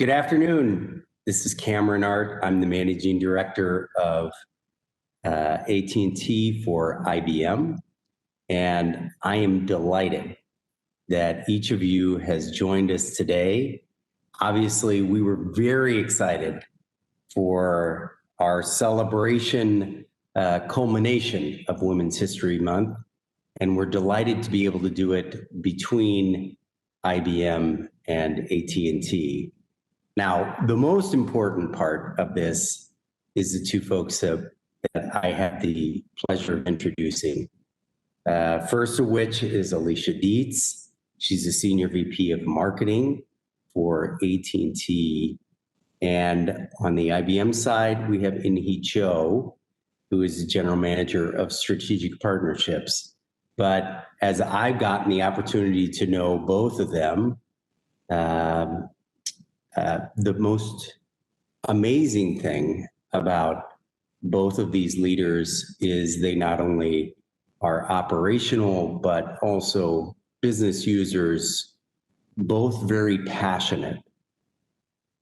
Good afternoon. This is Cameron Art. I'm the managing director of AT&T for IBM, and I am delighted that each of you has joined us today. Obviously, we were very excited for our celebration culmination of Women's History Month, and we're delighted to be able to do it between IBM and AT&T. Now, the most important part of this is the two folks that I have the pleasure of introducing. First of which is Alicia Dietz. She's a Senior VP of Marketing for AT&T. And on the IBM side, we have In-hee Cho, who is the General Manager of Strategic Partnerships. But as I've gotten the opportunity to know both of them, the most amazing thing about both of these leaders is they not only are operational, but also business users, both very passionate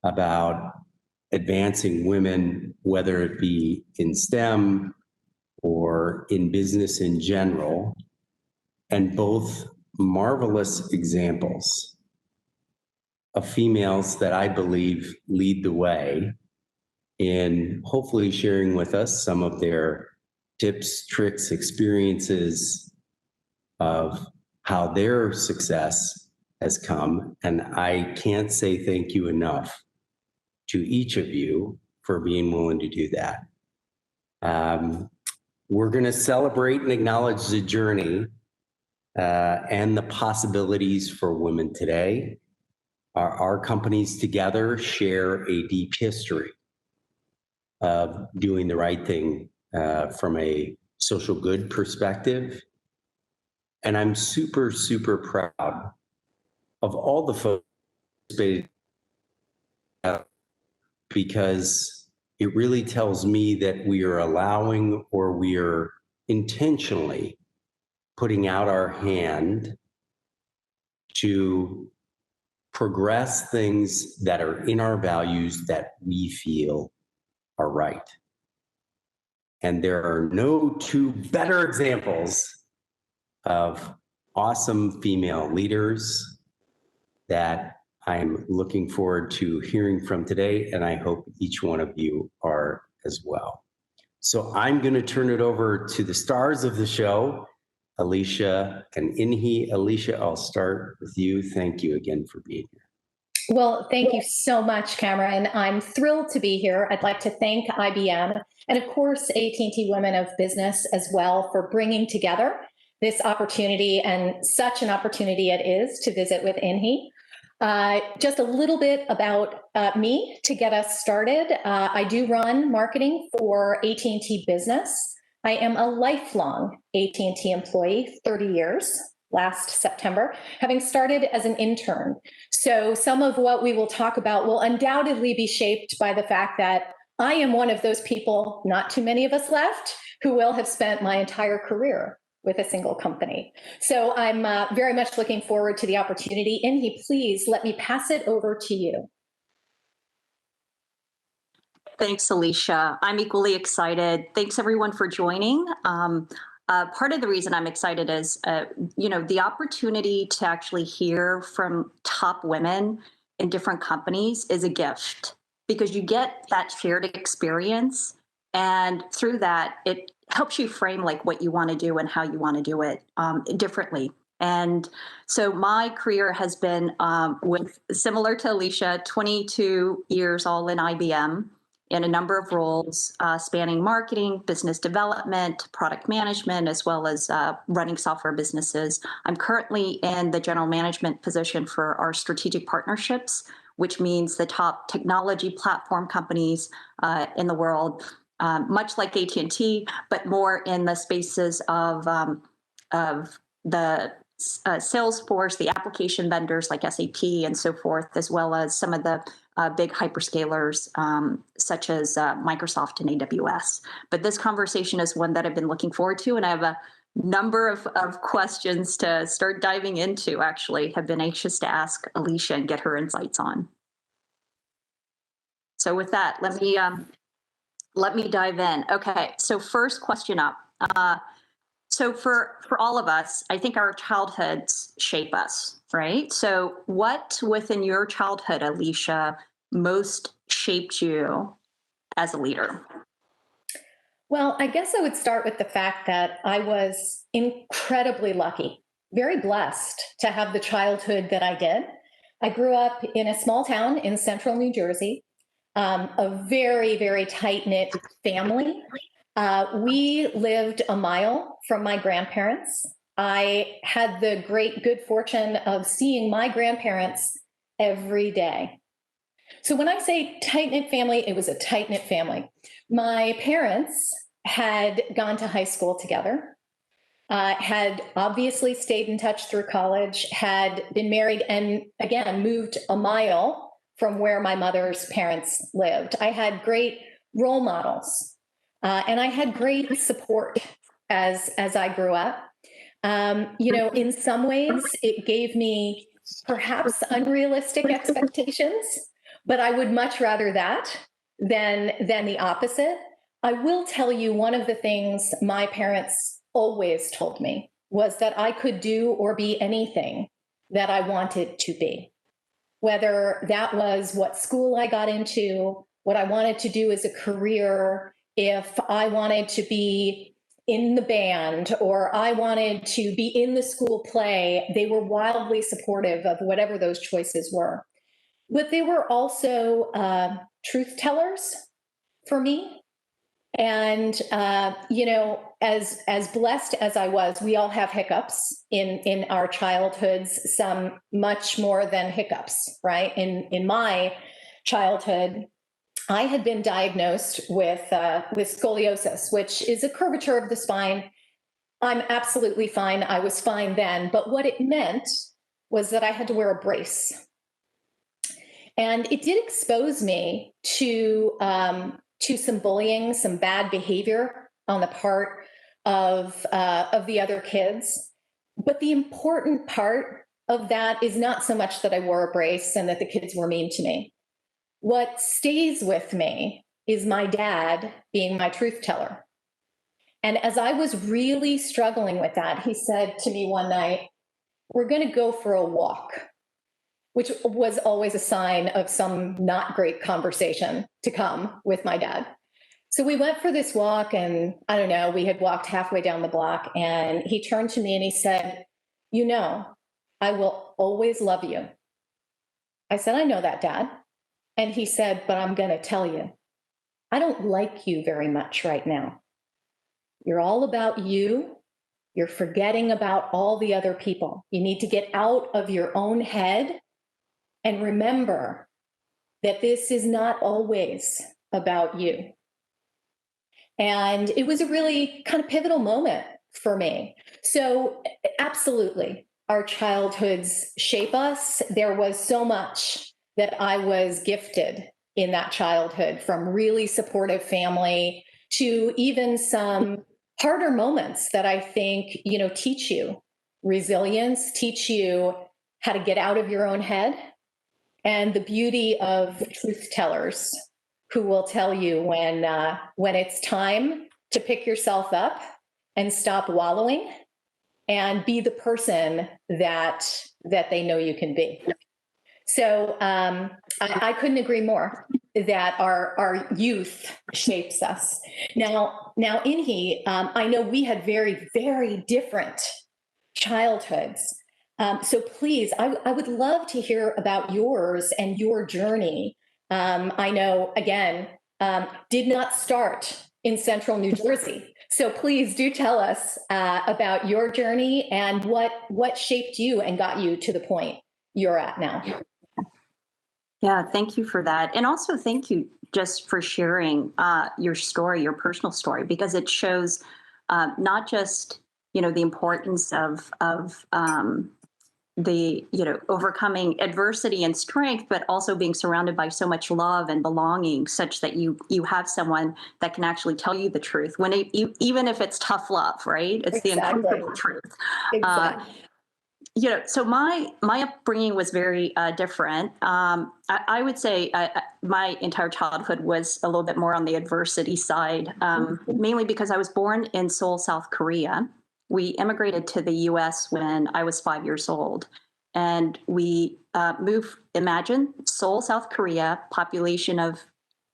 about advancing women, whether it be in STEM or in business in general, and both marvelous examples of females that I believe lead the way in hopefully sharing with us some of their tips, tricks, experiences of how their success has come. And I can't say thank you enough to each of you for being willing to do that. We're going to celebrate and acknowledge the journey and the possibilities for women today. Our companies together share a deep history of doing the right thing from a social good perspective. And I'm super, super proud of all the folks because it really tells me that we are allowing or we are intentionally putting out our hand to progress things that are in our values that we feel are right. And there are no two better examples of awesome female leaders that I'm looking forward to hearing from today, and I hope each one of you are as well. So I'm going to turn it over to the stars of the show, Alicia and In-hee. Alicia, I'll start with you. Thank you again for being here. Well, thank you so much, Cameron. I'm thrilled to be here. I'd like to thank IBM and, of course, AT&T Women of Business as well for bringing together this opportunity, and such an opportunity it is to visit with In-hee. Just a little bit about me to get us started. I do run marketing for AT&T Business. I am a lifelong AT&T employee, 30 years, last September, having started as an intern. So some of what we will talk about will undoubtedly be shaped by the fact that I am one of those people, not too many of us left, who will have spent my entire career with a single company. So I'm very much looking forward to the opportunity. In-hee, please let me pass it over to you. Thanks, Alicia. I'm equally excited. Thanks, everyone, for joining. Part of the reason I'm excited is, the opportunity to actually hear from top women in different companies is a gift, because you get that shared experience, and through that, it helps you frame like what you want to do and how you want to do it differently. And so my career has been similar to Alicia, 22 years all in IBM, in a number of roles spanning marketing, business development, product management, as well as running software businesses. I'm currently in the general management position for our strategic partnerships, which means the top technology platform companies in the world, much like AT&T, but more in the spaces of the Salesforce, the application vendors like SAP and so forth, as well as some of the big hyperscalers such as Microsoft and AWS. But this conversation is one that I've been looking forward to, and I have a number of questions to start diving into, actually. Have been anxious to ask Alicia and get her insights on. So with that, let me dive in. Okay, so first question up. So for all of us, I think our childhoods shape us, right? So what within your childhood, Alicia, most shaped you as a leader? Well, I guess I would start with the fact that I was incredibly lucky, very blessed to have the childhood that I did. I grew up in a small town in central New Jersey, a very, very tight knit family. We lived a mile from my grandparents. I had the great good fortune of seeing my grandparents every day. So when I say tight knit family, it was a tight knit family. My parents had gone to high school together, had obviously stayed in touch through college, had been married, and again, moved a mile from where my mother's parents lived. I had great role models, and I had great support as I grew up. In some ways, it gave me perhaps unrealistic expectations, but I would much rather that than the opposite. I will tell you, one of the things my parents always told me was that I could do or be anything that I wanted to be, whether that was what school I got into, what I wanted to do as a career, if I wanted to be in the band or I wanted to be in the school play. They were wildly supportive of whatever those choices were. But they were also truth tellers for me. And as blessed as I was, we all have hiccups in our childhoods, some much more than hiccups, right? In my childhood, I had been diagnosed with scoliosis, which is a curvature of the spine. I'm absolutely fine. I was fine then, but what it meant was that I had to wear a brace. And it did expose me to some bullying, some bad behavior on the part of the other kids. But the important part of that is not so much that I wore a brace and that the kids were mean to me. What stays with me is my dad being my truth teller. And as I was really struggling with that, he said to me one night, "We're going to go for a walk," which was always a sign of some not great conversation to come with my dad. So we went for this walk, and I don't know, we had walked halfway down the block, and he turned to me and he said, "I will always love you." I said, "I know that, Dad." And he said, "But I'm going to tell you, I don't like you very much right now. You're all about you. You're forgetting about all the other people. You need to get out of your own head and remember that this is not always about you." And it was a really kind of pivotal moment for me. So absolutely, our childhoods shape us. There was so much that I was gifted in that childhood, from really supportive family to even some harder moments that I think, teach you resilience, teach you how to get out of your own head, and the beauty of truth tellers who will tell you when it's time to pick yourself up and stop wallowing and be the person that they know you can be. So I couldn't agree more that our youth shapes us. Now, Inhi, I know we had very, very different childhoods. So please, I would love to hear about yours and your journey. I know, again, did not start in central New Jersey. So please do tell us about your journey and what shaped you and got you to the point you're at now. Yeah, thank you for that. And also thank you just for sharing your story, your personal story, because it shows not just, the importance of the, overcoming adversity and strength, but also being surrounded by so much love and belonging, such that you have someone that can actually tell you the truth even if it's tough love, right? It's exactly the uncomfortable truth. Exactly. So my upbringing was very different. I would say my entire childhood was a little bit more on the adversity side, mainly because I was born in Seoul, South Korea. We immigrated to the U.S. when I was 5 years old, and we moved. Imagine Seoul, South Korea, population of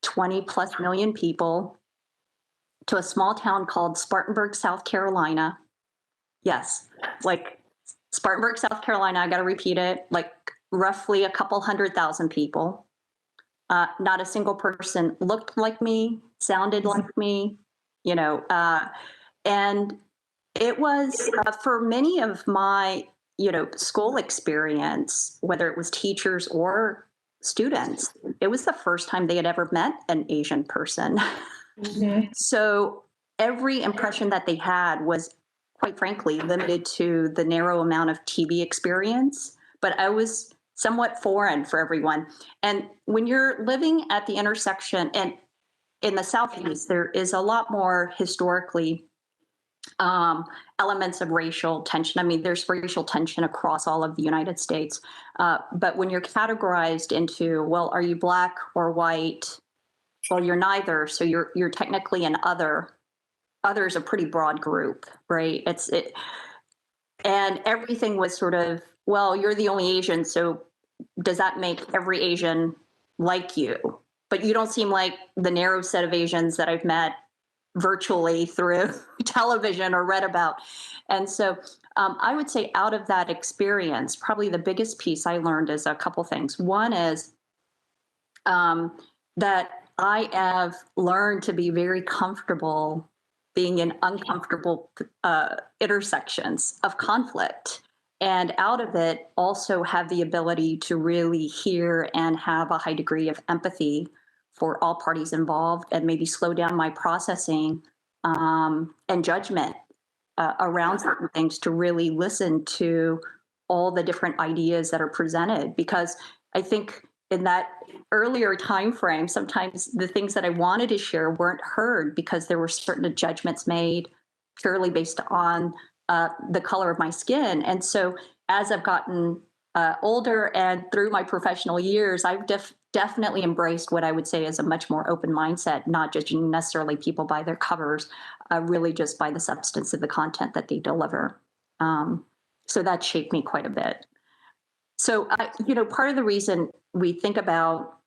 20 plus million people, to a small town called Spartanburg, South Carolina. Yes, like Spartanburg, South Carolina, I got to repeat it, like roughly a couple 100,000 people. Not a single person looked like me, sounded like me, and it was for many of my, school experience, whether it was teachers or students, it was the first time they had ever met an Asian person. Mhm. So every impression that they had was, quite frankly, limited to the narrow amount of TV experience. But I was somewhat foreign for everyone. And when you're living at the intersection, and in the Southeast, there is a lot more historically elements of racial tension. I mean, there's racial tension across all of the United States. But when you're categorized into, well, are you black or white? Well, you're neither, so you're technically an other. Other is a pretty broad group, right? And everything was sort of, well, you're the only Asian, so does that make every Asian like you? But you don't seem like the narrow set of Asians that I've met virtually through television or read about. And so I would say out of that experience, probably the biggest piece I learned is a couple things. One is that I have learned to be very comfortable being in uncomfortable intersections of conflict. And out of it, also have the ability to really hear and have a high degree of empathy for all parties involved, and maybe slow down my processing and judgment around certain things to really listen to all the different ideas that are presented. Because I think in that earlier time frame, sometimes the things that I wanted to share weren't heard because there were certain judgments made purely based on the color of my skin. And so as I've gotten older and through my professional years, I've definitely embraced what I would say is a much more open mindset, not judging necessarily people by their covers, really just by the substance of the content that they deliver. So that shaped me quite a bit. So, part of the reason we think about,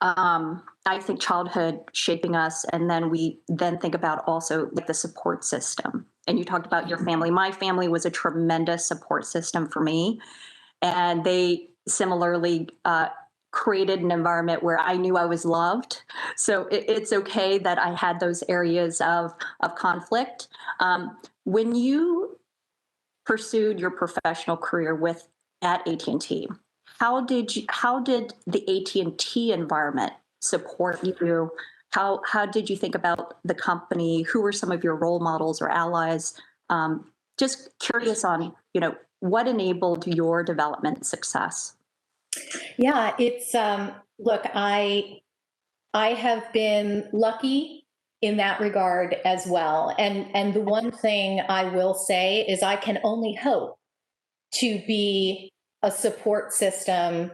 I think childhood shaping us, and then we then think about also like the support system. And you talked about your family. My family was a tremendous support system for me. And they similarly created an environment where I knew I was loved. So it's okay that I had those areas of conflict. When you pursued your professional career at AT&T, how did the AT&T environment support you? How did you think about the company? Who were some of your role models or allies? Just curious on, what enabled your development success? Yeah, it's look, I have been lucky in that regard as well. And the one thing I will say is I can only hope to be a support system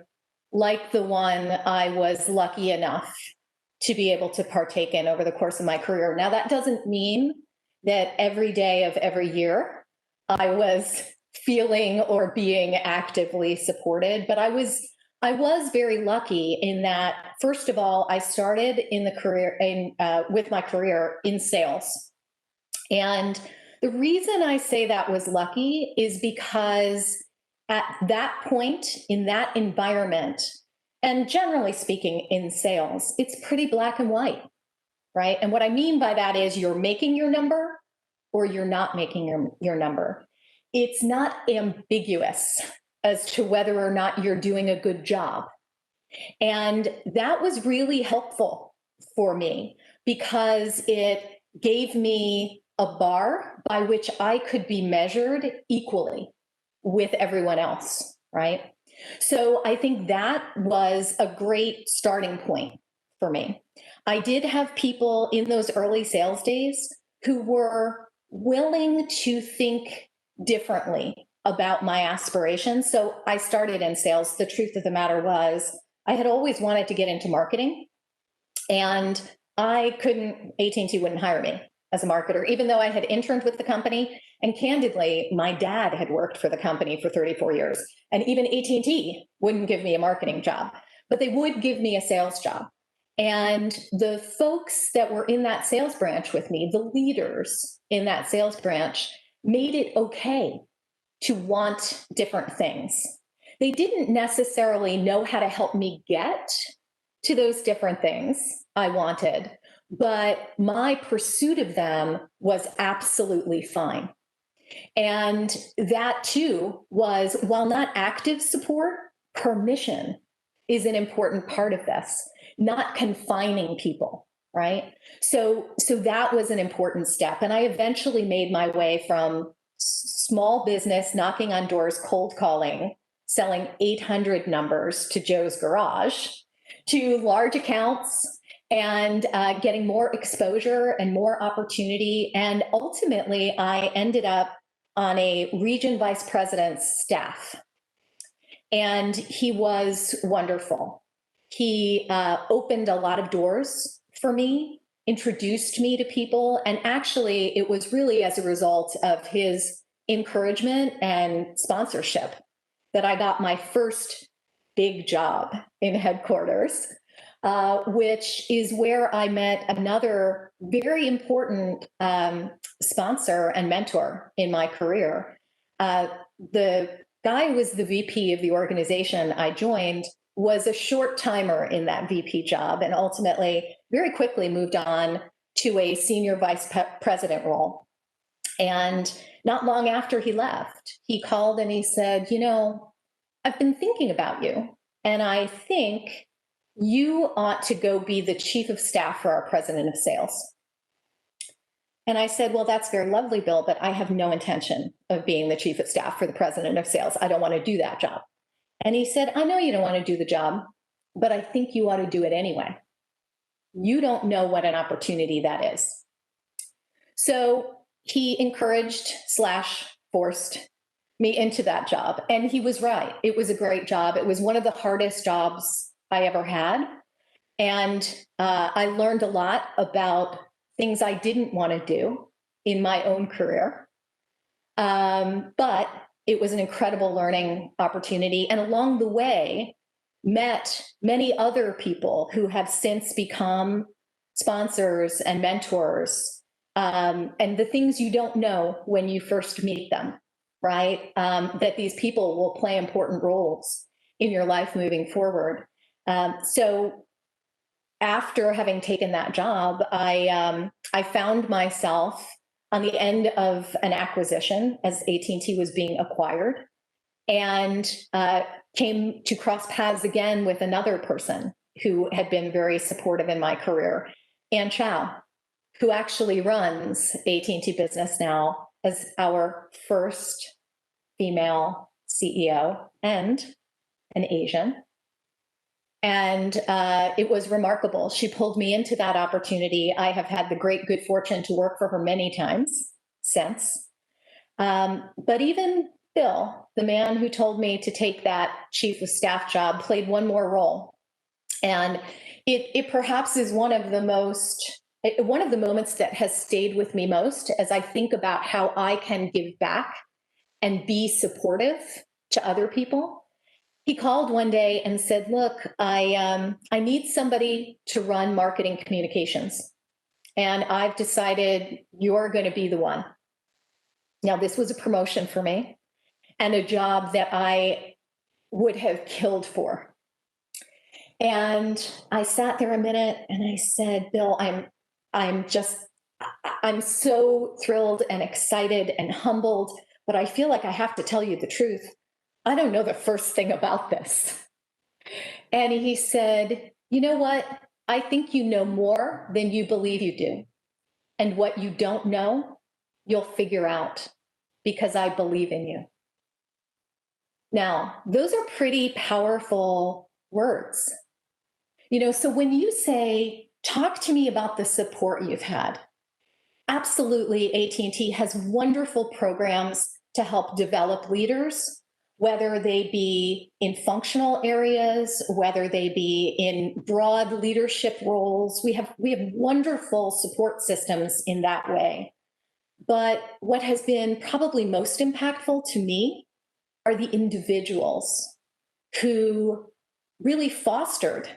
like the one I was lucky enough to be able to partake in over the course of my career. Now, that doesn't mean that every day of every year I was feeling or being actively supported, but I was very lucky in that, first of all, I started in the career with my career in sales. And the reason I say that was lucky is because at that point in that environment, and generally speaking in sales, it's pretty black and white, right? And what I mean by that is you're making your number or you're not making your number. It's not ambiguous as to whether or not you're doing a good job. And that was really helpful for me because it gave me a bar by which I could be measured equally with everyone else, right? So I think that was a great starting point for me. I did have people in those early sales days who were willing to think differently about my aspirations. So I started in sales. The truth of the matter was, I had always wanted to get into marketing, and AT&T wouldn't hire me as a marketer, even though I had interned with the company. And candidly, my dad had worked for the company for 34 years, and even AT&T wouldn't give me a marketing job, but they would give me a sales job. And the folks that were in that sales branch with me, the leaders in that sales branch, made it okay to want different things. They didn't necessarily know how to help me get to those different things I wanted, but my pursuit of them was absolutely fine. And that too was, while not active support, permission is an important part of this, not confining people, right? So that was an important step. And I eventually made my way from small business, knocking on doors, cold calling, selling 800 numbers to Joe's Garage, to large accounts and getting more exposure and more opportunity. And ultimately, I ended up on a region vice president's staff. And he was wonderful. He opened a lot of doors for me, introduced me to people. And actually, it was really as a result of his encouragement and sponsorship that I got my first big job in headquarters, which is where I met another very important sponsor and mentor in my career. The guy who was the VP of the organization I joined was a short timer in that VP job, and ultimately very quickly moved on to a senior vice president role. And not long after he left, he called and he said, I've been thinking about you, and I think you ought to go be the chief of staff for our president of sales. And I said, well, that's very lovely, Bill, but I have no intention of being the chief of staff for the president of sales. I don't want to do that job. And he said, I know you don't want to do the job, but I think you ought to do it anyway. You don't know what an opportunity that is. So he encouraged / forced me into that job. And he was right. It was a great job. It was one of the hardest jobs I ever had. And I learned a lot about things I didn't want to do in my own career. But it was an incredible learning opportunity. And along the way, met many other people who have since become sponsors and mentors. And the things you don't know when you first meet them, right? That these people will play important roles in your life moving forward. So after having taken that job, I found myself on the end of an acquisition as AT&T was being acquired, and came to cross paths again with another person who had been very supportive in my career, Ann Chow, who actually runs AT&T Business now as our first female CEO and an Asian. And it was remarkable. She pulled me into that opportunity. I have had the great good fortune to work for her many times since. But even Bill, the man who told me to take that chief of staff job, played one more role. And it perhaps is one of the moments that has stayed with me most as I think about how I can give back and be supportive to other people. He called one day and said, look, I need somebody to run marketing communications. And I've decided you're going to be the one. Now, this was a promotion for me and a job that I would have killed for. And I sat there a minute and I said, Bill, I'm so thrilled and excited and humbled, but I feel like I have to tell you the truth. I don't know the first thing about this. And he said, you know what? I think you know more than you believe you do. And what you don't know, you'll figure out because I believe in you. Now, those are pretty powerful words. So when you say, talk to me about the support you've had, absolutely, AT&T has wonderful programs to help develop leaders, whether they be in functional areas, whether they be in broad leadership roles. We have wonderful support systems in that way. But what has been probably most impactful to me are the individuals who really fostered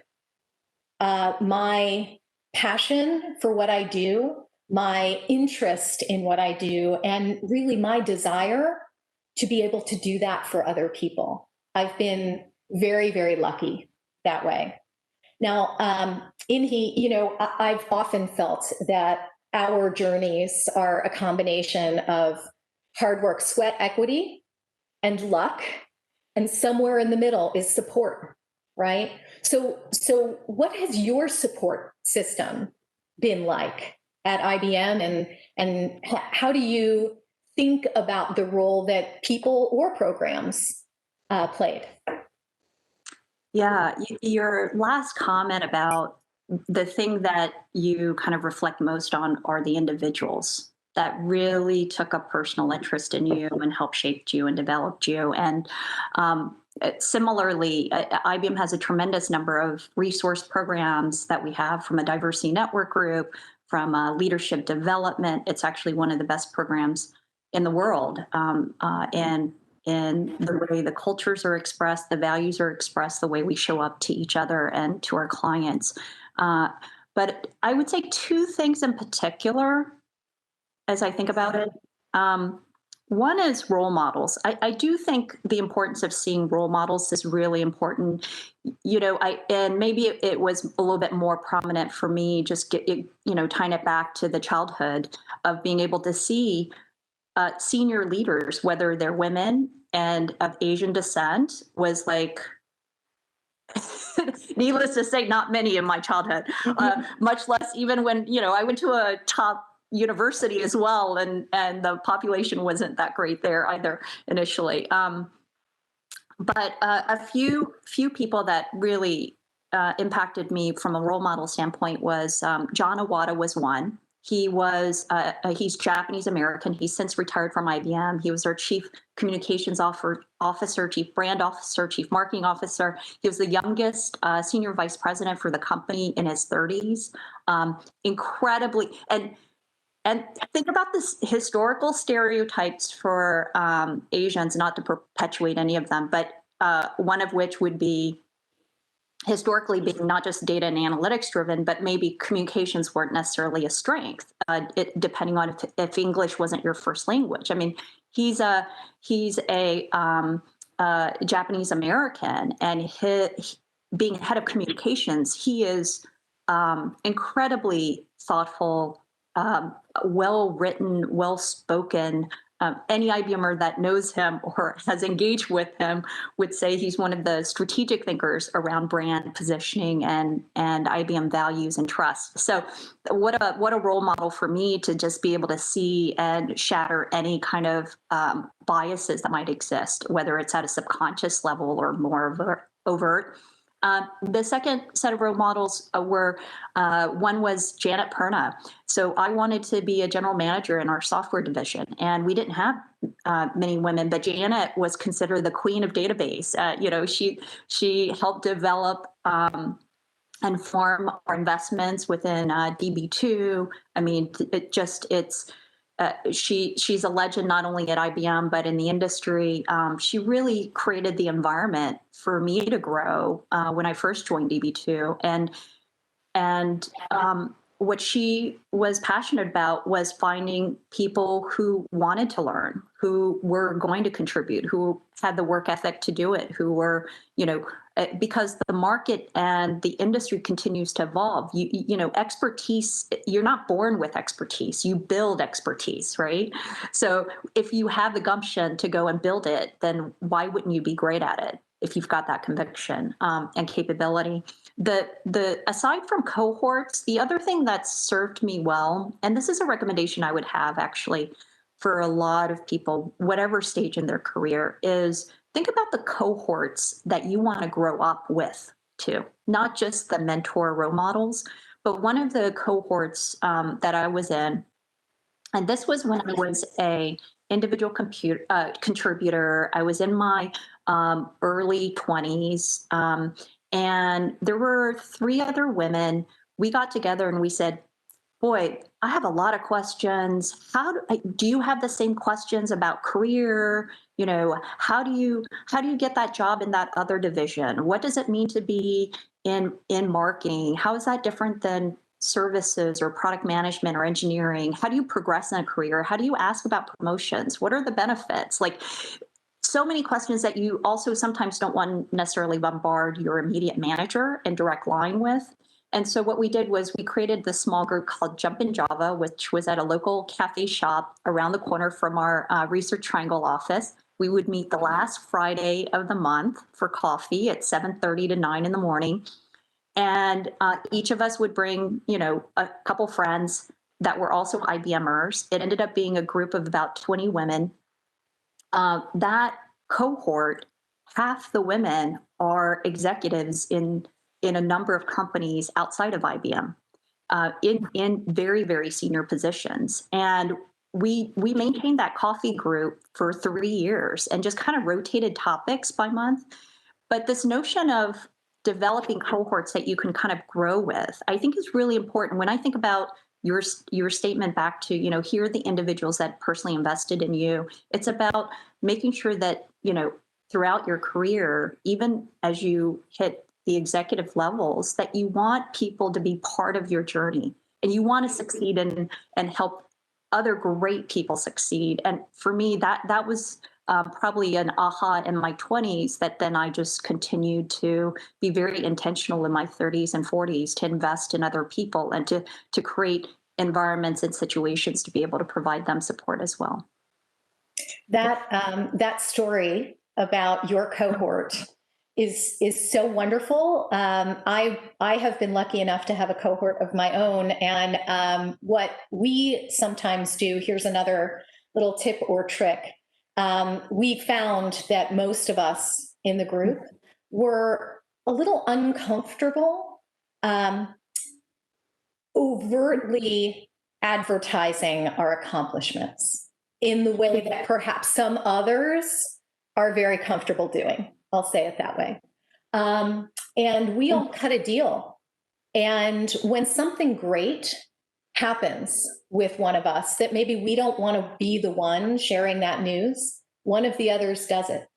my passion for what I do, my interest in what I do, and really my desire to be able to do that for other people. I've been very, very lucky that way. Now, I've often felt that our journeys are a combination of hard work, sweat equity, and luck, and somewhere in the middle is support, right? So what has your support system been like at IBM, and how do you think about the role that people or programs played? Yeah, your last comment about the thing that you kind of reflect most on are the individuals that really took a personal interest in you and helped shape you and developed you. And similarly, IBM has a tremendous number of resource programs that we have, from a diversity network group, from leadership development. It's actually one of the best programs in the world. And in the way the cultures are expressed, the values are expressed, the way we show up to each other and to our clients. But I would say two things in particular as I think about it. One is role models. I do think the importance of seeing role models is really important. And maybe it was a little bit more prominent for me, just tying it back to the childhood of being able to see senior leaders, whether they're women and of Asian descent, was like, needless to say, not many in my childhood, much less even when, I went to a top university as well, and the population wasn't that great there either initially. But a few people that really impacted me from a role model standpoint was John Iwata was one. He's Japanese American. He's since retired from IBM. He was our chief communications officer, chief brand officer, chief marketing officer. He was the youngest senior vice president for the company in his 30s. Incredibly, and think about this historical stereotypes for Asians, not to perpetuate any of them, but one of which would be historically being not just data and analytics driven, but maybe communications weren't necessarily a strength, depending on if English wasn't your first language. I mean, he's a Japanese American, and being head of communications, he is incredibly thoughtful, well-written, well-spoken. Any IBMer that knows him or has engaged with him would say he's one of the strategic thinkers around brand positioning and IBM values and trust. So what a role model for me to just be able to see and shatter any kind of biases that might exist, whether it's at a subconscious level or more overt. The second set of role models were, one was Janet Perna. So I wanted to be a general manager in our software division, and we didn't have many women, but Janet was considered the queen of database. She helped develop and form our investments within DB2. I mean, she's a legend not only at IBM but in the industry. She really created the environment for me to grow when I first joined DB2, and what she was passionate about was finding people who wanted to learn, who were going to contribute, who had the work ethic to do it, who were, because the market and the industry continues to evolve. Expertise, you're not born with expertise, you build expertise, right? So if you have the gumption to go and build it, then why wouldn't you be great at it if you've got that conviction and capability? The aside from cohorts, the other thing that's served me well, and this is a recommendation I would have actually for a lot of people, whatever stage in their career, is think about the cohorts that you want to grow up with too, not just the mentor role models, but one of the cohorts that I was in, and this was when I was a individual contributor. I was in my early 20s. And there were 3 other women. We got together and we said, boy, I have a lot of questions. Do you have the same questions about career? You know, how do you get that job in that other division? What does it mean to be in marketing? How is that different than services or product management or engineering? How do you progress in a career? How do you ask about promotions? What are the benefits? Like, so many questions that you also sometimes don't want to necessarily bombard your immediate manager and direct line with. And so what we did was we created this small group called Jump in Java, which was at a local cafe shop around the corner from our Research Triangle office. We would meet the last Friday of the month for coffee at 7:30 to 9 in the morning. And each of us would bring, you know, a couple friends that were also IBMers. It ended up being a group of about 20 women. That cohort, half the women are executives in a number of companies outside of IBM, in very, very senior positions. And we maintained that coffee group for 3 years and just kind of rotated topics by month. But this notion of developing cohorts that you can kind of grow with, I think is really important. When I think about your statement back to, you know, here are the individuals that personally invested in you. It's about making sure that, you know, throughout your career, even as you hit the executive levels, that you want people to be part of your journey and you want to succeed and help other great people succeed. And for me, that was probably an aha in my 20s, that then I just continued to be very intentional in my 30s and 40s to invest in other people and to create environments and situations to be able to provide them support as well. That story about your cohort is so wonderful. I have been lucky enough to have a cohort of my own, and what we sometimes do, here's another little tip or trick. We found that most of us in the group were a little uncomfortable overtly advertising our accomplishments in the way that perhaps some others are very comfortable doing. I'll say it that way. And we all cut a deal. And when something great happens with one of us that maybe we don't want to be the one sharing that news, one of the others does it.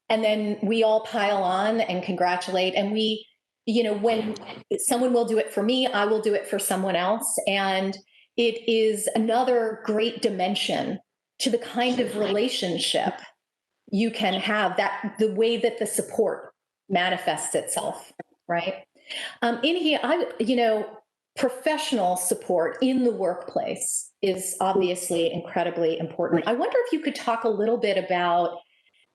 And then we all pile on and congratulate. And we, you know, when someone will do it for me, I will do it for someone else. And it is another great dimension to the kind of relationship you can have, that the way that the support manifests itself, right? In here, professional support in the workplace is obviously incredibly important. I wonder if you could talk a little bit about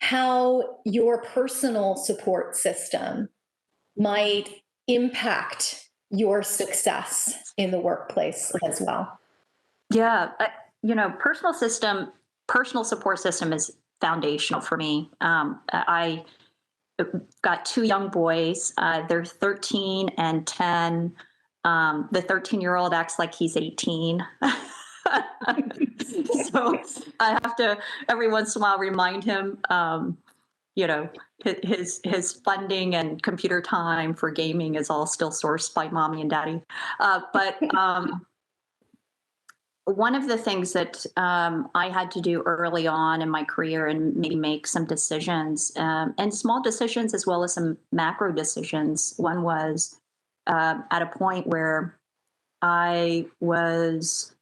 how your personal support system might impact your success in the workplace as well. Yeah, personal support system is foundational for me. I got 2 young boys. They're 13 and 10. The 13-year-old acts like he's 18. So I have to every once in a while remind him, his funding and computer time for gaming is all still sourced by mommy and daddy. But one of the things that I had to do early on in my career and maybe make some decisions, and small decisions as well as some macro decisions. One was at a point where I was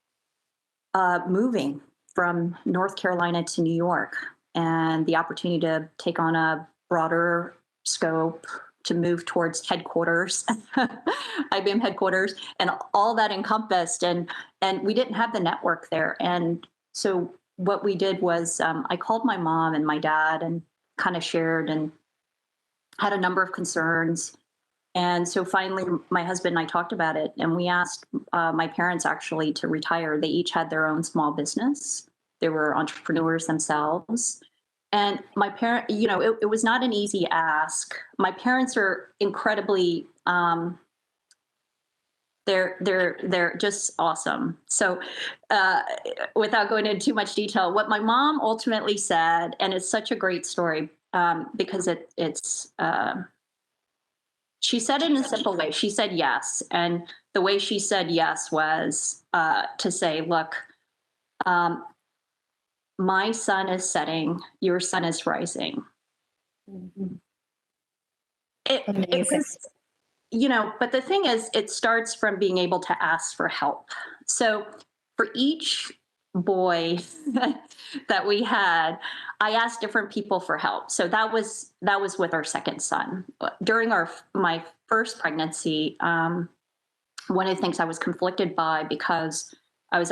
moving from North Carolina to New York, and the opportunity to take on a broader scope, to move towards headquarters, IBM headquarters, and all that encompassed. And we didn't have the network there. And so what we did was I called my mom and my dad and kind of shared and had a number of concerns. And so finally, my husband and I talked about it, and we asked my parents actually to retire. They each had their own small business. They were entrepreneurs themselves. And my parent, it was not an easy ask. My parents are incredibly, They're just awesome. So, without going into too much detail, what my mom ultimately said, and it's such a great story, because it's she said it in a simple way. She said yes, and the way she said yes was to say, "Look, my sun is setting, your sun is rising." It was, but the thing is, it starts from being able to ask for help. So for each boy that we had, I asked different people for help. So that was with our second son. During my first pregnancy, one of the things I was conflicted by, because I was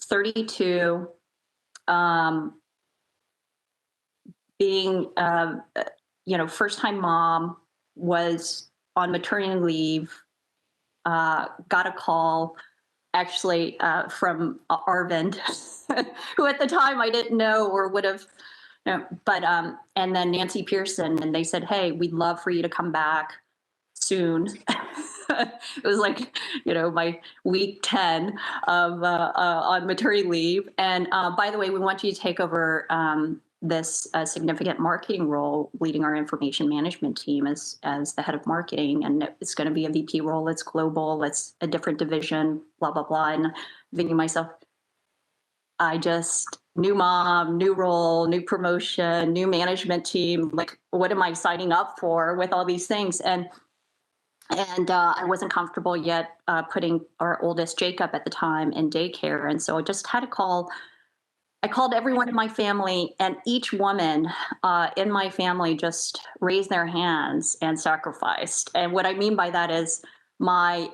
32, being first time mom, was on maternity leave, got a call actually from Arvind, who at the time I didn't know or would have, but and then Nancy Pearson, and they said, "Hey, we'd love for you to come back soon." It was like, my week 10 of on maternity leave. And by the way, we want you to take over this significant marketing role, leading our information management team as the head of marketing. And it's going to be a VP role. It's global. It's a different division, blah, blah, blah. And thinking to myself, I just, new mom, new role, new promotion, new management team. Like, what am I signing up for with all these things? And I wasn't comfortable yet putting our oldest Jacob at the time in daycare. And so I just had to call. I called everyone in my family, and each woman in my family just raised their hands and sacrificed. And what I mean by that is my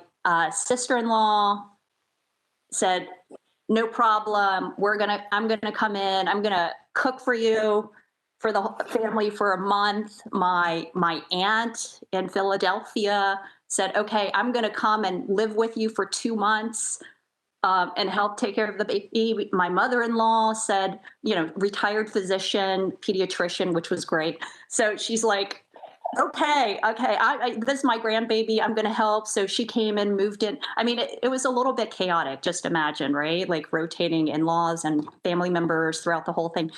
sister-in-law said, "No problem. I'm gonna come in. I'm gonna cook for you, for the whole family for a month." My aunt in Philadelphia said, "Okay, I'm gonna come and live with you for 2 months. And help take care of the baby." My mother-in-law said, retired physician, pediatrician, which was great. So she's like, okay, this is my grandbaby. I'm going to help. So she came and moved in. I mean, it was a little bit chaotic. Just imagine, right? Like rotating in-laws and family members throughout the whole thing.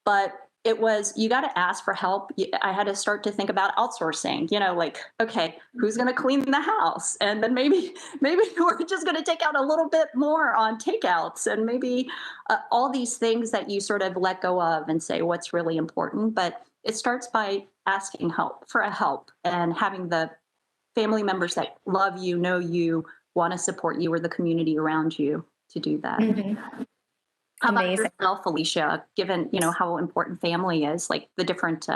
But it was, you got to ask for help. I had to start to think about outsourcing, like, okay, who's going to clean the house? And then maybe we're just going to take out a little bit more on takeouts, and maybe all these things that you sort of let go of and say what's really important. But it starts by asking for help, and having the family members that love you, know you, want to support you, or the community around you to do that. Mm-hmm. How about Amazing. yourself, Alicia, given, how important family is, like the different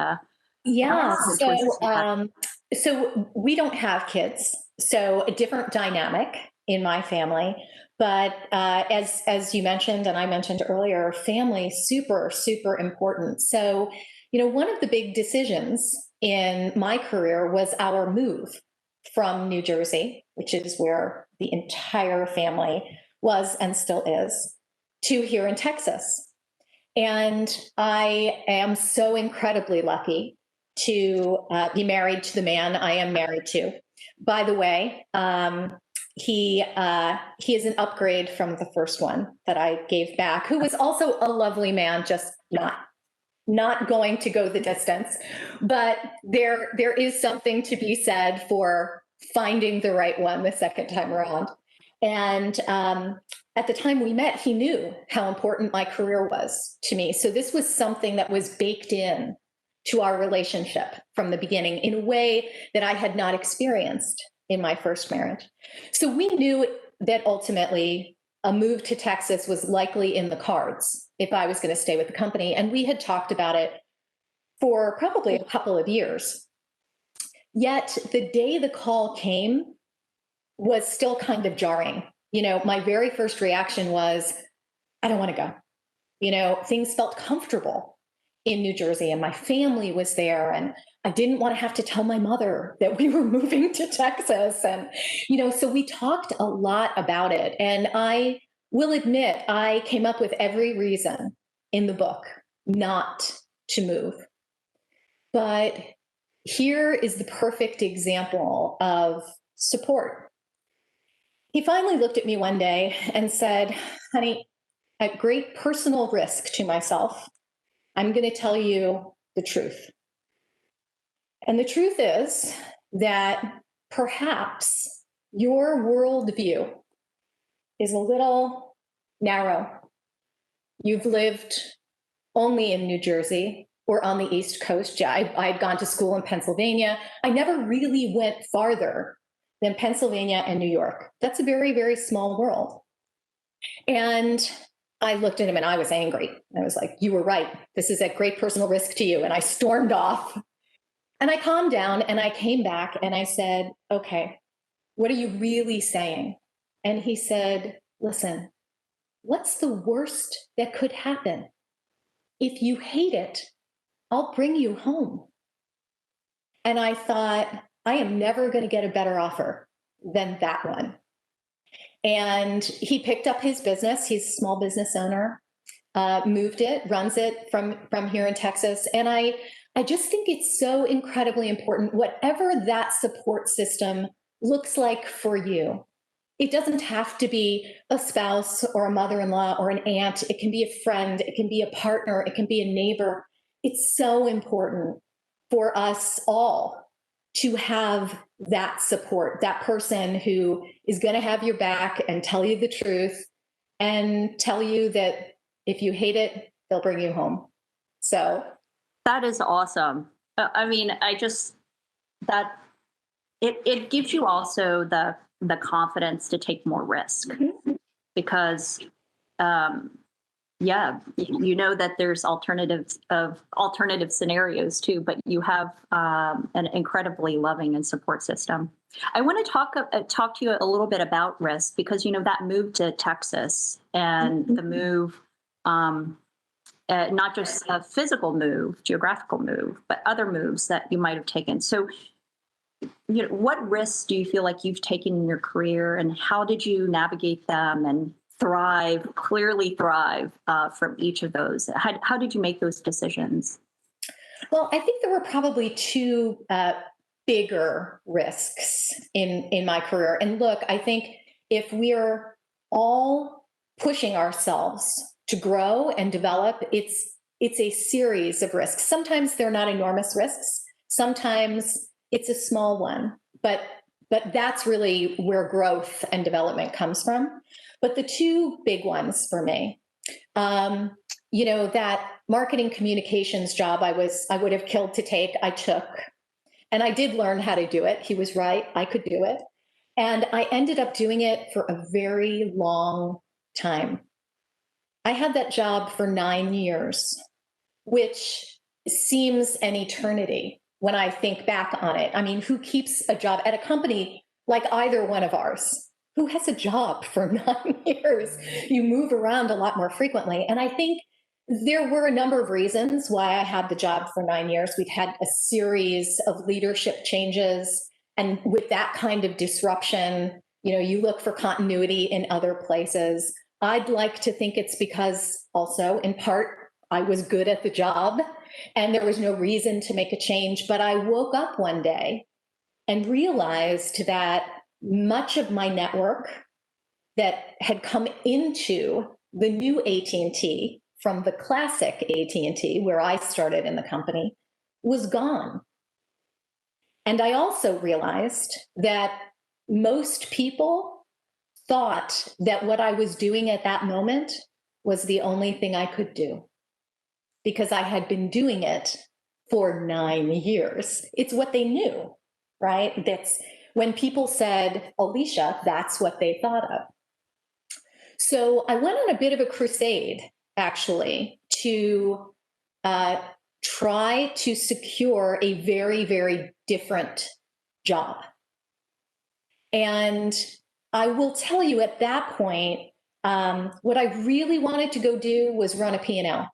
Yeah. choices you have? So we don't have kids, so a different dynamic in my family. But as you mentioned, and I mentioned earlier, family super, super important. So, one of the big decisions in my career was our move from New Jersey, which is where the entire family was and still is, to here in Texas. And I am so incredibly lucky to be married to the man I am married to. By the way, he is an upgrade from the first one that I gave back, who was also a lovely man, just not going to go the distance. But there is something to be said for finding the right one the second time around. And at the time we met, he knew how important my career was to me. So this was something that was baked in to our relationship from the beginning in a way that I had not experienced in my first marriage. So we knew that ultimately a move to Texas was likely in the cards if I was going to stay with the company. And we had talked about it for probably a couple of years. Yet the day the call came was still kind of jarring. My very first reaction was, I don't want to go. Things felt comfortable in New Jersey, and my family was there, and I didn't want to have to tell my mother that we were moving to Texas. And, so we talked a lot about it. And I will admit, I came up with every reason in the book not to move. But here is the perfect example of support He finally looked at me one day and said, honey, at great personal risk to myself, I'm going to tell you the truth. And the truth is that perhaps your worldview is a little narrow. You've lived only in New Jersey or on the East Coast. Yeah, I'd gone to school in Pennsylvania. I never really went farther than Pennsylvania and New York. That's a very, very small world. And I looked at him and I was angry. I was like, you were right. This is at great personal risk to you. And I stormed off. And I calmed down and I came back and I said, okay, what are you really saying? And he said, listen, what's the worst that could happen? If you hate it, I'll bring you home. And I thought, I am never going to get a better offer than that one. And he picked up his business. He's a small business owner, moved it, runs it from here in Texas. And I just think it's so incredibly important, whatever that support system looks like for you. It doesn't have to be a spouse or a mother-in-law or an aunt. It can be a friend. It can be a partner. It can be a neighbor. It's so important for us all to have that support, that person who is going to have your back and tell you the truth and tell you that if you hate it, they'll bring you home. So that is awesome. I mean, that it gives you also the confidence to take more risk, because yeah, you know that there's alternative scenarios too, but you have an incredibly loving and support system. I want to talk to you a little bit about risk, because that move to Texas and the move, not just a physical move, geographical move, but other moves that you might have taken. So, what risks do you feel like you've taken in your career, and how did you navigate them and clearly thrive from each of those? How did you make those decisions? Well, I think there were probably two bigger risks in my career. And look, I think if we're all pushing ourselves to grow and develop, it's a series of risks. Sometimes they're not enormous risks. Sometimes it's a small one, but that's really where growth and development comes from. But the two big ones for me, that marketing communications job I would have killed to take, I took. And I did learn how to do it. He was right. I could do it. And I ended up doing it for a very long time. I had that job for 9 years, which seems an eternity when I think back on it. I mean, who keeps a job at a company like either one of ours? Who has a job for 9 years? You move around a lot more frequently. And I think there were a number of reasons why I had the job for 9 years. We'd had a series of leadership changes. And with that kind of disruption, you look for continuity in other places. I'd like to think it's because also, in part, I was good at the job and there was no reason to make a change. But I woke up one day and realized that much of my network that had come into the new AT&T from the classic AT&T, where I started in the company, was gone. And I also realized that most people thought that what I was doing at that moment was the only thing I could do, because I had been doing it for 9 years. It's what they knew, right? That's when people said, Alicia, that's what they thought of. So I went on a bit of a crusade, actually, to try to secure a very, very different job. And I will tell you at that point, what I really wanted to go do was run a P&L.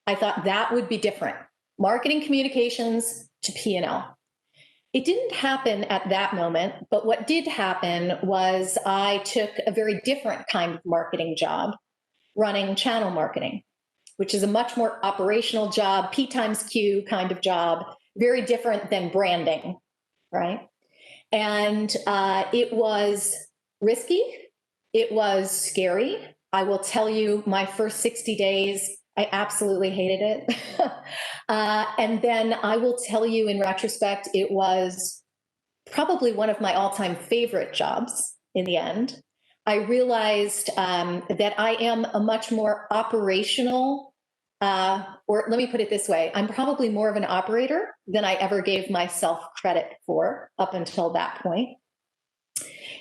I thought that would be different. Marketing communications to P&L. It didn't happen at that moment, but what did happen was I took a very different kind of marketing job, running channel marketing, which is a much more operational job, P times Q kind of job, very different than branding, right? And it was risky. It was scary. I will tell you, my first 60 days, I absolutely hated it. And then I will tell you in retrospect, it was probably one of my all-time favorite jobs in the end. I realized that I am a much more operational, or let me put it this way, I'm probably more of an operator than I ever gave myself credit for up until that point.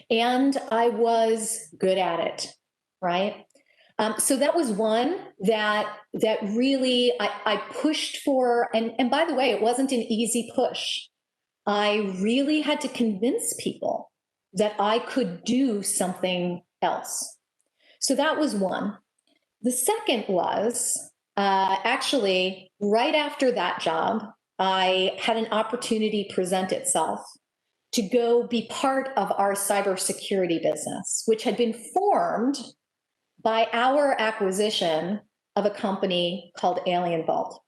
And I was good at it, right? So that was one that really I pushed for, and by the way, it wasn't an easy push. I really had to convince people that I could do something else. So that was one. The second was actually right after that job, I had an opportunity present itself to go be part of our cybersecurity business, which had been formed by our acquisition of a company called Alien Vault.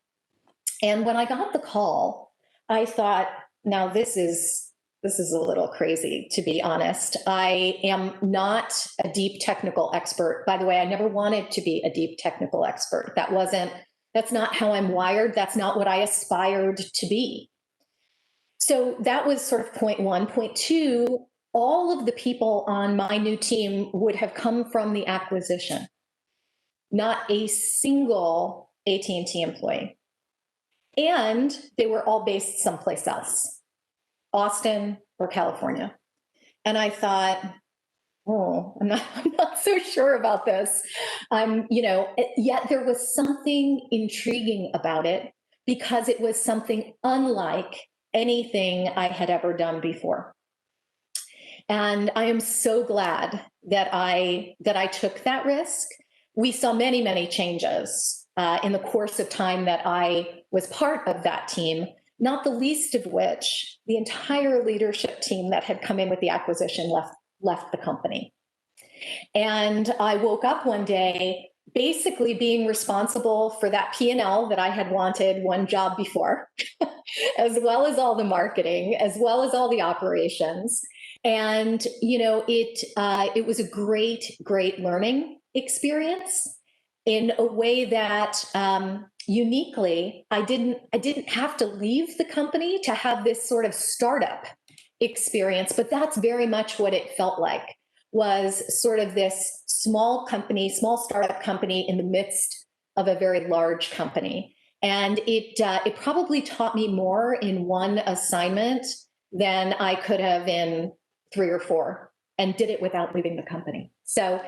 And when I got the call, I thought, now this is a little crazy, to be honest. I am not a deep technical expert. By the way, I never wanted to be a deep technical expert. That's not how I'm wired. That's not what I aspired to be. So that was sort of point one. Point two, all of the people on my new team would have come from the acquisition. Not a single AT&T employee. And they were all based someplace else, Austin or California. And I thought, oh, I'm not so sure about this. Yet there was something intriguing about it because it was something unlike anything I had ever done before. And I am so glad that I took that risk. We saw many, many changes in the course of time that I was part of that team, not the least of which the entire leadership team that had come in with the acquisition left the company. And I woke up one day basically being responsible for that P&L that I had wanted one job before, as well as all the marketing, as well as all the operations. And, it was a great, great learning experience in a way that uniquely, I didn't have to leave the company to have this sort of startup experience, but that's very much what it felt like, was sort of this small startup company in the midst of a very large company. And it probably taught me more in one assignment than I could have in 3 or 4, and did it without leaving the company. So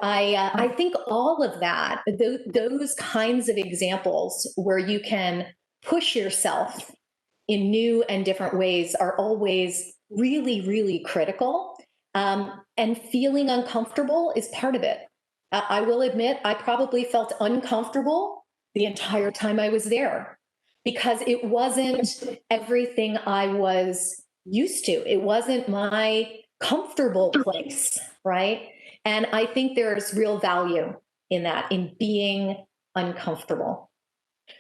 I think all of that, those kinds of examples where you can push yourself in new and different ways are always really, really critical. And feeling uncomfortable is part of it. I will admit, I probably felt uncomfortable the entire time I was there because it wasn't everything I was used to. It wasn't my comfortable place, right? And I think there's real value in that, in being uncomfortable.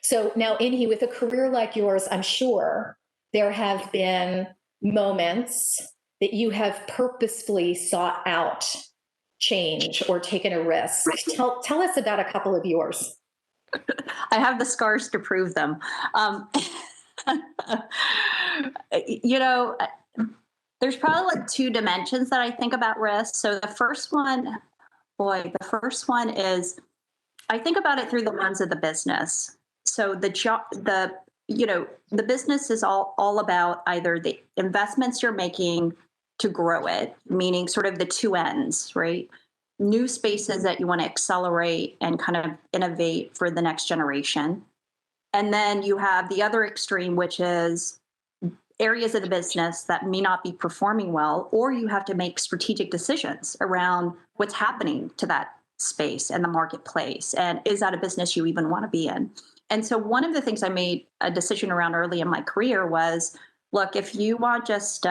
So now, Inhi, with a career like yours, I'm sure there have been moments that you have purposefully sought out change or taken a risk. Tell us about a couple of yours. I have the scars to prove them. There's probably like 2 dimensions that I think about risk. So the first one is I think about it through the lens of the business. So the business is all about either the investments you're making to grow it, meaning sort of the 2 ends, right? New spaces that you want to accelerate and kind of innovate for the next generation. And then you have the other extreme, which is areas of the business that may not be performing well, or you have to make strategic decisions around what's happening to that space and the marketplace. And is that a business you even want to be in? And so one of the things I made a decision around early in my career was, look, if you want just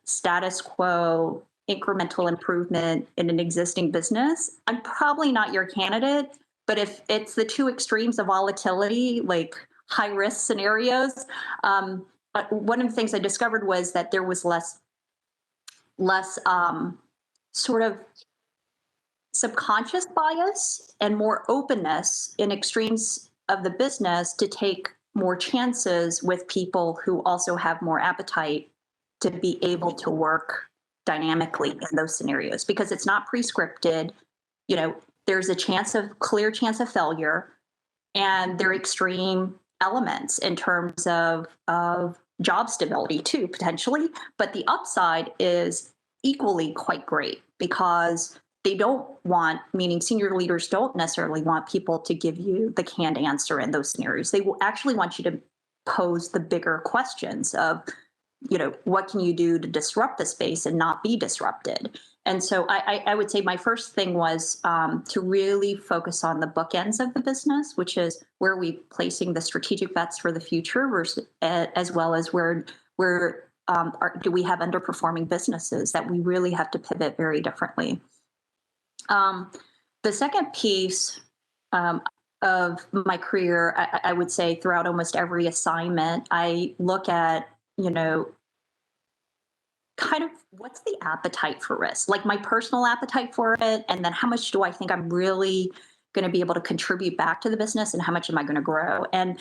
status quo, incremental improvement in an existing business, I'm probably not your candidate. But if it's the 2 extremes of volatility, like high risk scenarios, one of the things I discovered was that there was less sort of subconscious bias and more openness in extremes of the business to take more chances with people who also have more appetite to be able to work dynamically in those scenarios, because it's not pre-scripted. There's a clear chance of failure, and there are extreme elements in terms of job stability too, potentially. But the upside is equally quite great, because they don't want, meaning senior leaders don't necessarily want people to give you the canned answer in those scenarios. They will actually want you to pose the bigger questions of, what can you do to disrupt the space and not be disrupted? And so I would say my first thing was to really focus on the bookends of the business, which is where are we placing the strategic bets for the future, versus, as well as where do we have underperforming businesses that we really have to pivot very differently. The second piece of my career, I would say throughout almost every assignment, I look at, kind of what's the appetite for risk, like my personal appetite for it, and then how much do I think I'm really going to be able to contribute back to the business, and how much am I going to grow? And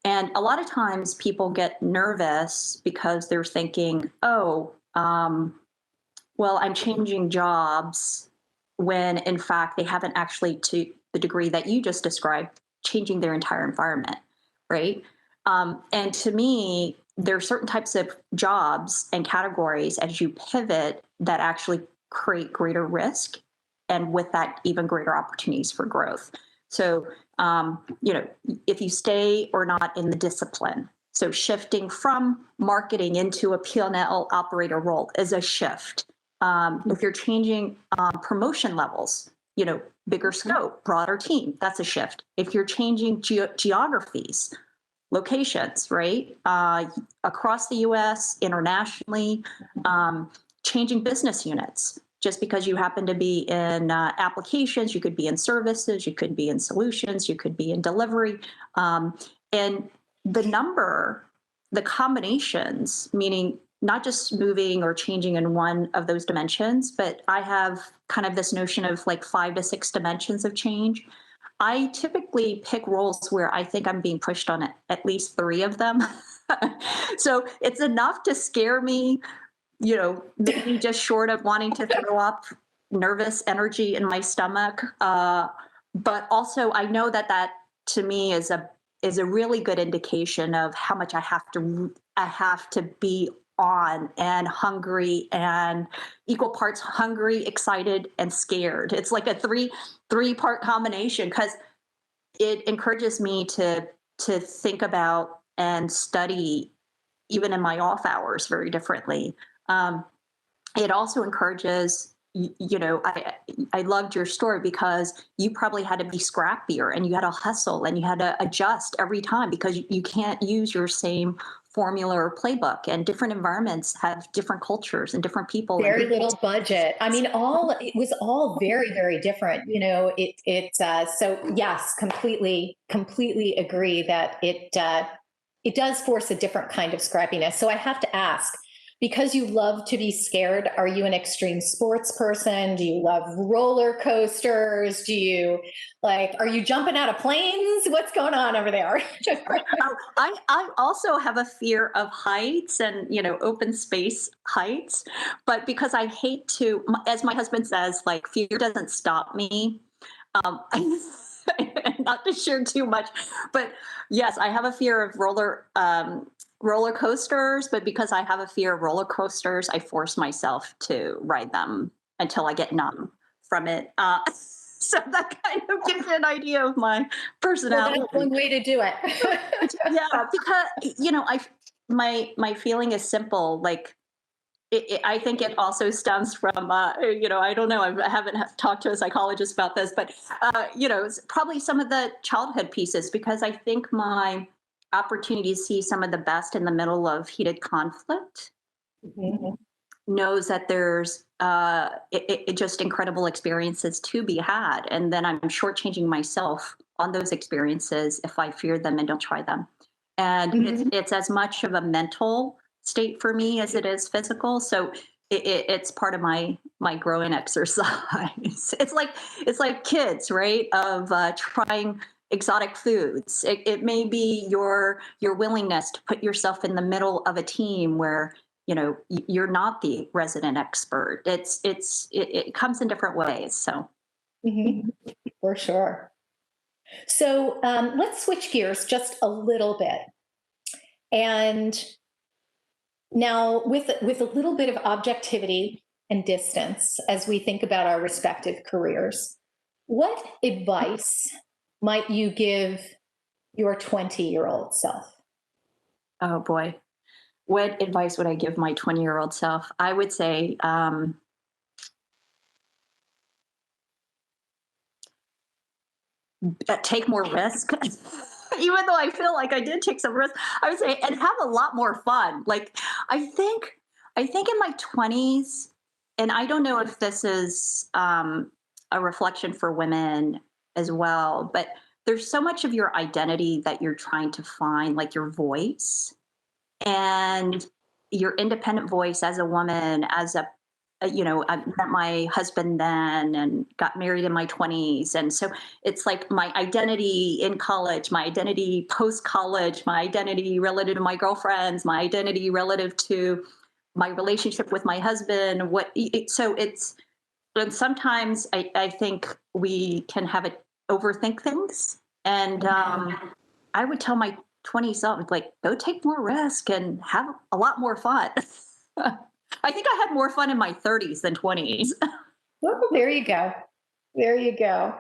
a lot of times people get nervous because they're thinking, well, I'm changing jobs, when in fact they haven't actually, to the degree that you just described, changing their entire environment, right? And to me, there are certain types of jobs and categories as you pivot that actually create greater risk, and with that, even greater opportunities for growth. So, if you stay or not in the discipline, so shifting from marketing into a P&L operator role is a shift. If you're changing promotion levels, bigger scope, broader team, that's a shift. If you're changing geographies, locations, right? Across the US, internationally, changing business units. Just because you happen to be in applications, you could be in services, you could be in solutions, you could be in delivery. And the combinations, meaning not just moving or changing in one of those dimensions, but I have kind of this notion of like 5 to 6 dimensions of change. I typically pick roles where I think I'm being pushed on at least 3 of them. So it's enough to scare me, maybe just short of wanting to throw up nervous energy in my stomach. But also I know that to me is a really good indication of how much I have to be on and hungry, and equal parts hungry, excited, and scared. It's like a three-part combination, because it encourages me to think about and study even in my off hours very differently. It also encourages, I loved your story because you probably had to be scrappier, and you had to hustle, and you had to adjust every time, because you can't use your same formula or playbook, and different environments have different cultures and different people. Very little budget. I mean, it was all very, very different. So yes, completely agree that it does force a different kind of scrappiness. So I have to ask, because you love to be scared, are you an extreme sports person? Do you love roller coasters? Are you jumping out of planes? What's going on over there? I also have a fear of heights and, open space heights, but because I hate to, as my husband says, like, fear doesn't stop me. Not to share too much, but yes, I have a fear of roller coasters, but because I have a fear of roller coasters, I force myself to ride them until I get numb from it. So that kind of gives you an idea of my personality. Well, that's one way to do it. Yeah, because my feeling is simple. Like, I think it also stems from, I don't know, I haven't talked to a psychologist about this, but, it's probably some of the childhood pieces, because I think my opportunity to see some of the best in the middle of heated conflict Mm-hmm. knows that there's just incredible experiences to be had. And then I'm shortchanging myself on those experiences if I fear them and don't try them. And it's as much of a mental state for me as it is physical. So it's part of my growing exercise. It's like kids, right? Of trying exotic foods. It may be your willingness to put yourself in the middle of a team where you're not the resident expert. It comes in different ways. So Mhm. For sure. So let's switch gears just a little bit. And now, with a little bit of objectivity and distance as we think about our respective careers, what advice might you give your 20-year-old self? oh boy, what advice would I give my 20-year-old self? I would say take more risk. Even though I feel like I did take some risk, I would say, and have a lot more fun. Like I think, I think in my 20s, and I don't know if this is a reflection for women as well, but there's so much of your identity that you're trying to find, like your voice and your independent voice as a woman, as I met my husband then and got married in my 20s. And so it's like my identity in college, my identity post college, my identity relative to my girlfriends, my identity relative to my relationship with my husband. So it's, and sometimes I think we can have it overthink things. And I would tell my 20 self, like, go take more risk and have a lot more fun. I think I had more fun in my 30s than 20s. Well, there you go. There you go.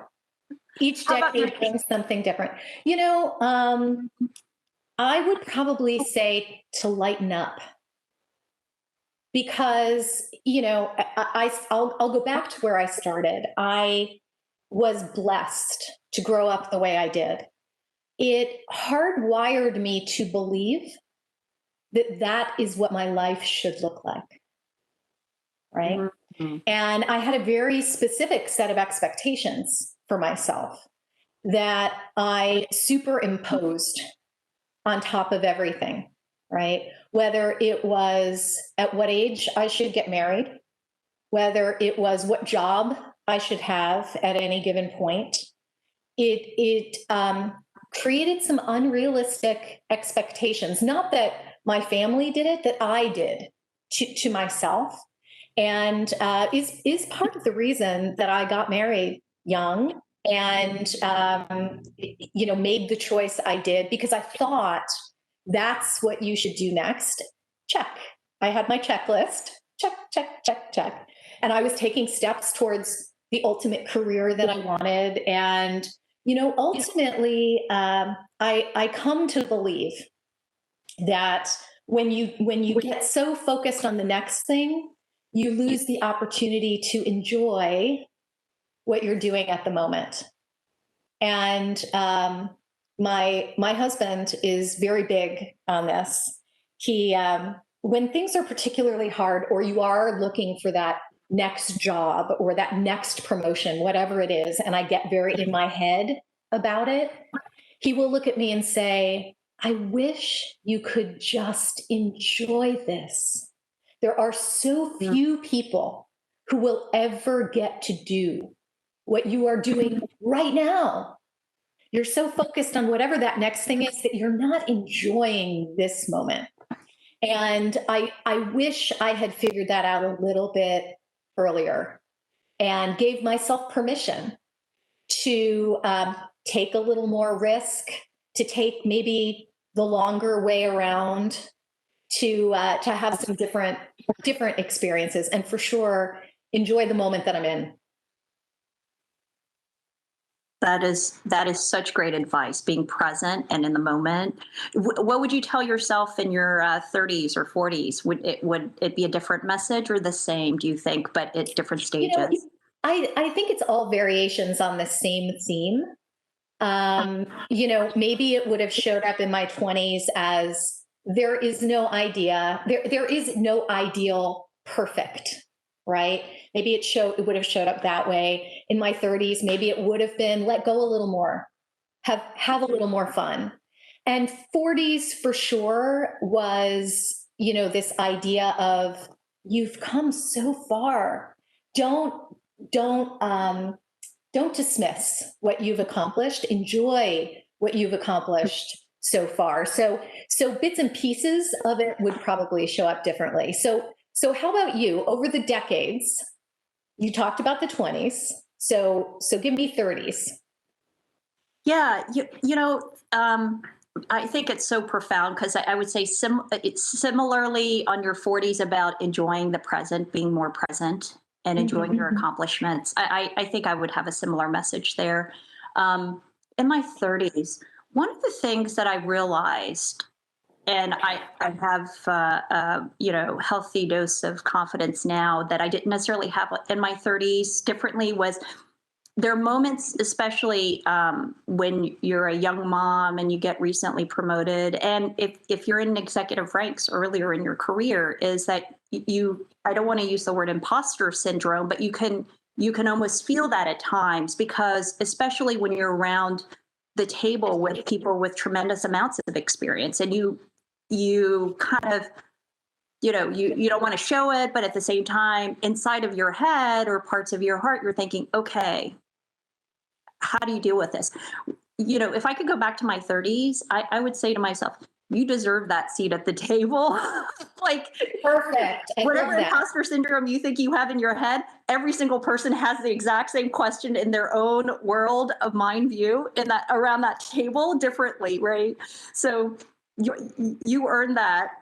Each How about decade you? brings something different. I would probably say to lighten up because, I'll go back to where I started. I was blessed to grow up the way I did. It hardwired me to believe that that is what my life should look like. Right. Mhm. And I had a very specific set of expectations for myself that I superimposed on top of everything, right? Whether it was at what age I should get married, whether it was what job I should have at any given point, it created some unrealistic expectations. Not that my family did it, that I did to myself, and is part of the reason that I got married young and made the choice I did because I thought that's what you should do next. Check. I had my checklist. Check, check, check, check. And I was taking steps towards the ultimate career that I wanted. And ultimately, I come to believe that when you get so focused on the next thing, you lose the opportunity to enjoy what you're doing at the moment. And my husband is very big on this. He when things are particularly hard, or you are looking for that next job or that next promotion, whatever it is, and I get very in my head about it, he will look at me and say, I wish you could just enjoy this. There are so few people who will ever get to do what you are doing right now. You're so focused on whatever that next thing is that you're not enjoying this moment. And I wish I had figured that out a little bit earlier and gave myself permission to take a little more risk, to take maybe the longer way around, to have some different experiences, and for sure enjoy the moment that I'm in. That is such great advice. Being present and in the moment. What would you tell yourself in your 30s or 40s? Would it be a different message or the same? Do you think, but at different You know, stages? I think it's all variations on the same theme. Maybe it would have showed up in my 20s as there is no ideal perfect, right? Maybe it would have showed up that way. In my 30s, maybe it would have been let go a little more, have a little more fun. And 40s for sure was, this idea of you've come so far. Don't don't don't dismiss what you've accomplished. Enjoy what you've accomplished so far. So bits and pieces of it would probably show up differently. So how about you? Over the decades, you talked about the 20s. So give me 30s. Yeah, I think it's so profound because I would say it's similarly on your 40s about enjoying the present, being more present, and enjoying your accomplishments. I think I would have a similar message there. In my 30s, one of the things that I realized, and I have healthy dose of confidence now that I didn't necessarily have in my 30s differently, was there are moments, especially when you're a young mom and you get recently promoted, and if you're in executive ranks earlier in your career, is that I don't want to use the word imposter syndrome, but you can almost feel that at times, because especially when you're around the table with people with tremendous amounts of experience, and you kind of you don't want to show it, but at the same time, inside of your head or parts of your heart, you're thinking, okay, how do you deal with this? If I could go back to my 30s, I would say to myself, you deserve that seat at the table. Like, Perfect. I whatever love that. imposter syndrome you think you have in your head, every single person has the exact same question in their own world of mind view in that around that table differently, right? So you earn that.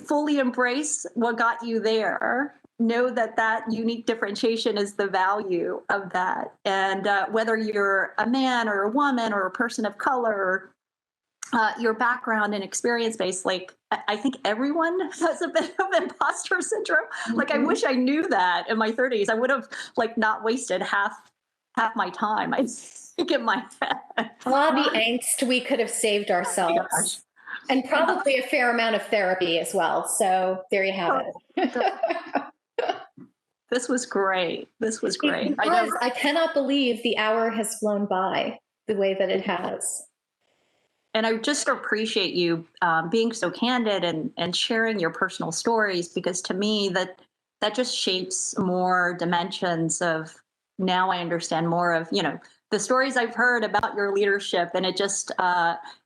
Fully embrace what got you there. Know that unique differentiation is the value of that. And whether you're a man or a woman or a person of color, your background and experience base, like I think everyone has a bit of imposter syndrome. Like, I wish I knew that in my 30s. I would have not wasted half my time, I think, in my head. All the angst we could have saved ourselves. And probably a fair amount of therapy as well. So there you have it. This was great. I cannot believe the hour has flown by the way that it has. And I just appreciate you being so candid and sharing your personal stories, because to me that just shapes more dimensions of, now I understand more of, the stories I've heard about your leadership, and it just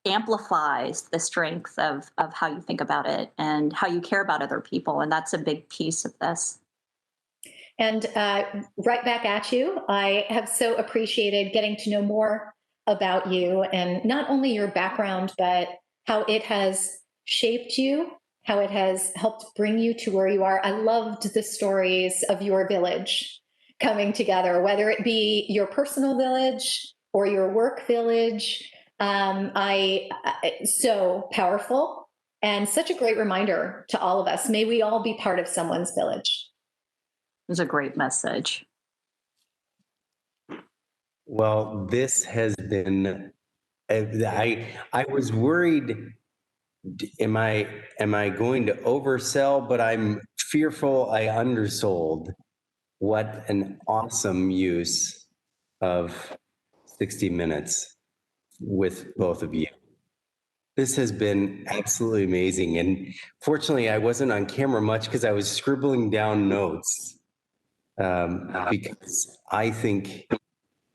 amplifies the strength of how you think about it and how you care about other people. And that's a big piece of this. And right back at you. I have so appreciated getting to know more about you, and not only your background, but how it has shaped you, how it has helped bring you to where you are. I loved the stories of your village coming together, whether it be your personal village or your work village. So powerful, and such a great reminder to all of us. May we all be part of someone's village. It was a great message. Well, this has been, I was worried, am I going to oversell? But I'm fearful I undersold. What an awesome use of 60 minutes with both of you. This has been absolutely amazing. And fortunately, I wasn't on camera much because I was scribbling down notes, because I think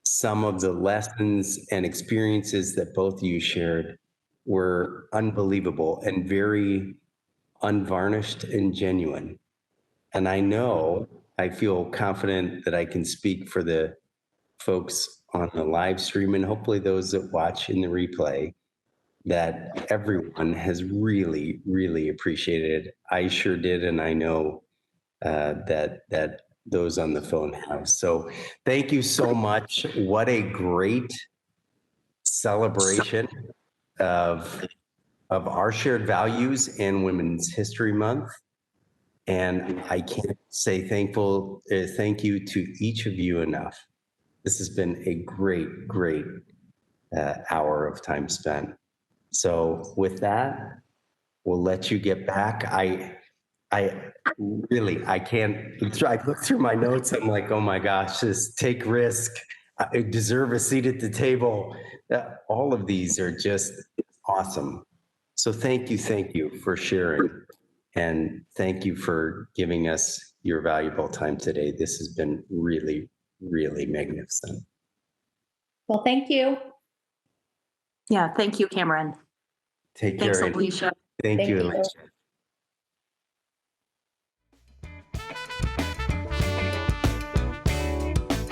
some of the lessons and experiences that both of you shared were unbelievable and very unvarnished and genuine. And I feel confident that I can speak for the folks on the live stream, and hopefully those that watch in the replay, that everyone has really, really appreciated it. I sure did, and I know that those on the phone have. So thank you so much. What a great celebration of our shared values and Women's History Month. And I can't say thank you to each of you enough. This has been a great, great hour of time spent. So with that, we'll let you get back. I can't, I look through my notes, I'm like, oh my gosh, just take risk. I deserve a seat at the table. All of these are just awesome. So thank you for sharing. And thank you for giving us your valuable time today. This has been really, really magnificent. Well, thank you. Yeah, thank you, Cameron. Take Thanks, care. Alicia. Thank Thank you, you. Alicia.